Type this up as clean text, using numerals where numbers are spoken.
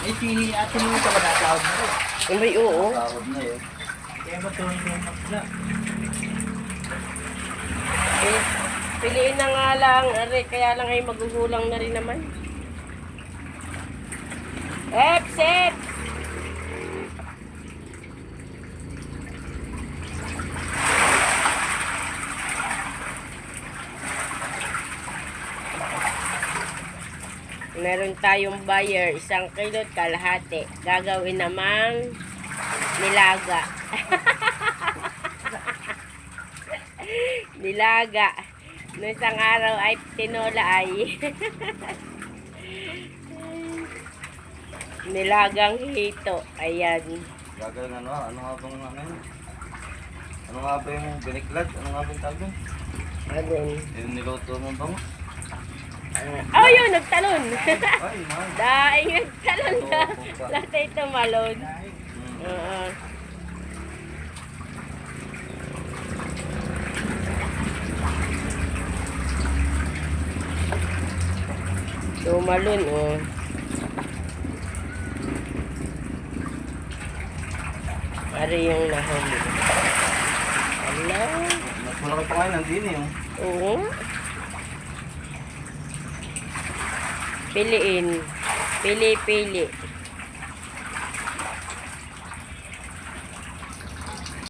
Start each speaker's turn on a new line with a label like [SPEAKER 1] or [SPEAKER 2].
[SPEAKER 1] Eh, si ate mo ito ba natawag na rin?
[SPEAKER 2] Ay, oo.
[SPEAKER 3] Sahod na yun.
[SPEAKER 1] Kaya ba ito yung magla?
[SPEAKER 2] Eh, piliin na nga lang. Are, kaya lang ay magugulang na rin naman. Sep! Meron tayong buyer, 1 kilo at kalahati. Gagawin namang nilaga. Nilaga. Noong isang araw ay tinola ay. Nilagang hito. Ayan.
[SPEAKER 3] Gagawin ano nga bang ano yun? Ano nga ba yung biniklat? Ano nga ba yung tawag yun?
[SPEAKER 2] Ayun.
[SPEAKER 3] Yung niluto mong bango?
[SPEAKER 2] Oh, yun, nagtalon.
[SPEAKER 3] Ay, man.
[SPEAKER 2] Daing nagtalon na. Lahat ito malon. Oo. Tumalon, oh. Ari yung nahuli. Ala.
[SPEAKER 3] Mas malaki pa ngayon ang din eh.
[SPEAKER 2] Oo. Piliin. Pili.